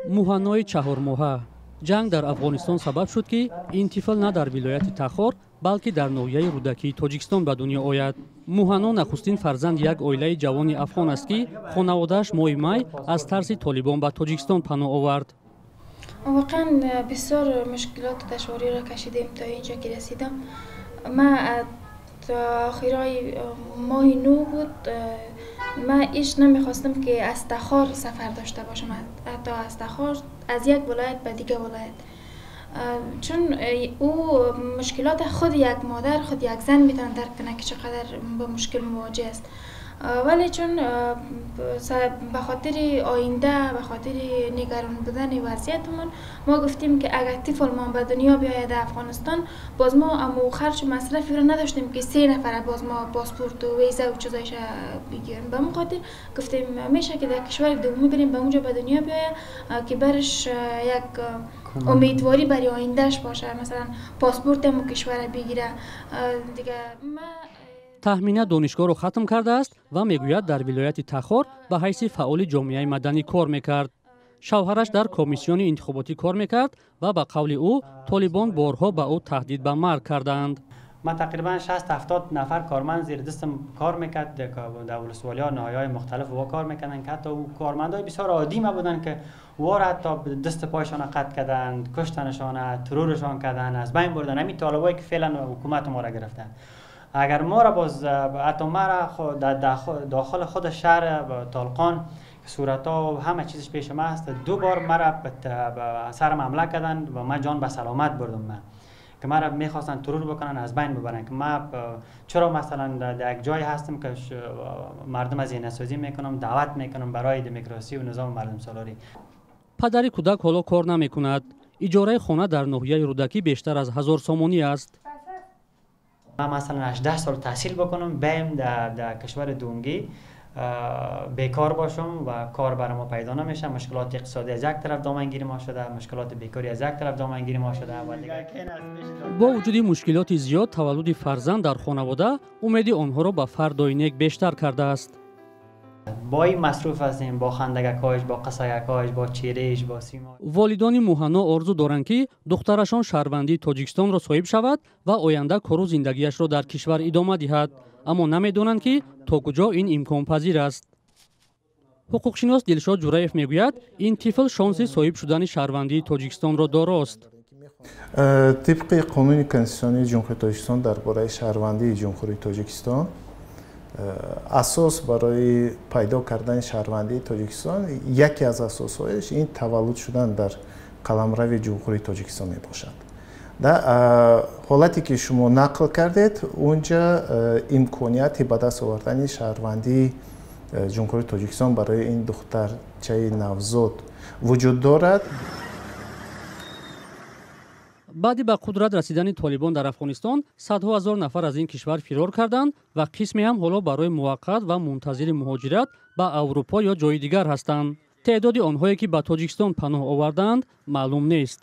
муҳаннои чаҳормоҳа. ҷанг дар Афғонистон сабаб шуд, ки ин тифл на дар вилояти Тахор, балки дар ноҳияи рудакии Тоҷикистон ба дунё ояд. Муҳанно нахустин фарзанди як оилаи ҷавони афғон аст, ки хонаводааш моҳи май аз тарси толибон ба Тоҷикистон паноҳ овард. واقعا بسیار مشکلات و دشواری را کشیدیم تا اینجا که رسیدم. من تا آخرای ماه نو بود، من ایش نمیخواستم که از تخار سفر داشته باشم، حتی از تخار از یک ولایت به دیگه ولایت، چون او مشکلات خود یک مادر، خود یک زن میتونه درک کنه که چقدر با مشکل مواجه است. ولی چون به خاطر آینده، به خاطر نگران بودن وضعیتمون، ما گفتیم که اگر طفلمان به دنیا بیاید افغانستان، باز ما امو خرج و مصرفی رو نداشتیم که 3 نفر باز ما پاسپورت و ویزا و چیزایش بگیریم. به همون خاطر گفتیم میشه که در کشور دومی بریم به اونجا به دنیا بیاید که برش یک امیدواری برای آیندهش باشه، مثلا پاسپورت هم کشور بگیره دیگه. تحمینا دانشگاهро хатм кардааст ва мегӯяд дар вилояти Тахор ба ҳайси фаъоли ҷомеаи маданӣ кор мекард. шавҳараш дар комиссиони интихоботӣ кор мекард ва ба қавли ӯ толибон борҳо ба ӯ таҳдид ба марг кардаанд. من تقریبا 60-70 نفر کارمند زیر دستم کار میکرد در ولسوالی‌ها نهادهای مختلف و کار میکنن که حتی کارمندای بسیار عادی ما بودن که وار حتی دست پایشان قطع کردند، کشتنشان، ترورشان کردند، از بین بردن. همین طالبایی که فعلا حکومت ما را گرفتن. اگر ما را باز حتی ما را داخل خود شهر طالقان صورت‌ها و همه چیزش پیش ما است، 2 بار ما را به سرم حمله کردند و من جان به سلامت بردم. من که ما را میخواستن ترور بکنن، از بین ببرن که ما چرا مثلا در یک جای هستم که مردم از این سازی میکنم، دعوت میکنم برای دموکراسی و نظام مردم سالاری. падари кӯдак ҳоло кор намекунад. иҷораи хона дар ноҳияи рудакӣ бештар аз 1000 сомонӣ аст. من مثلا 18 سال تحصیل بکنم، برم در کشور دومگی بیکار باشم و کار برای ما پیدا نمیشه، مشکلات اقتصادی از یک طرف دامنگیری ما شده، مشکلات بیکاری از یک طرف دامنگیری ما شده. با وجود مشکلات زیاد، تولد فرزند در خانواده امیدی آنها را به فردای نیک بیشتر کرده است. با این مصروف هستیم، با خندگکاش، با قصایکاش، با چیرش، با سیما. والدانی مуҳанно орзу доранд ки духтарашон шаҳрвандии Тоҷикистонро соҳиб шавад ва оянда кору зиндагиашро дар кишвар идома диҳад, аммо намедонанд ки то куҷо ин имконпазир аст. ҳуқуқшинос Дилшод Ҷураев мегӯяд, ин тифл шонси соҳиб шудани шаҳрвандии Тоҷикистонро дорост. طبق قانون کنستیتوسیونی جمهوری تاجیکستان درباره شهروندی جمهوری تاجیکستان، اساس برای پیدا کردن شهروندی تاجیکستان، یکی از اساسهایش این تولد شدن در قلمرو جمهوری تاجیکستان می باشد. در حالتی که شما نقل کردید، اونجا امکانیت به دست آوردن شهروندی جمهوری تاجیکستان برای این دخترچه نوزاد وجود دارد. баъди ба қудрат расидани толибон дар Афғонистон, садҳо ҳазор нафар аз ин кишвар фирор карданд ва қисме ҳам ҳоло барои муваққат ва мунтазири муҳоҷират ба Аврупо ё ҷои дигар ҳастанд. теъдоди онҳое ки ба Тоҷикистон паноҳ овардаанд маълум нест.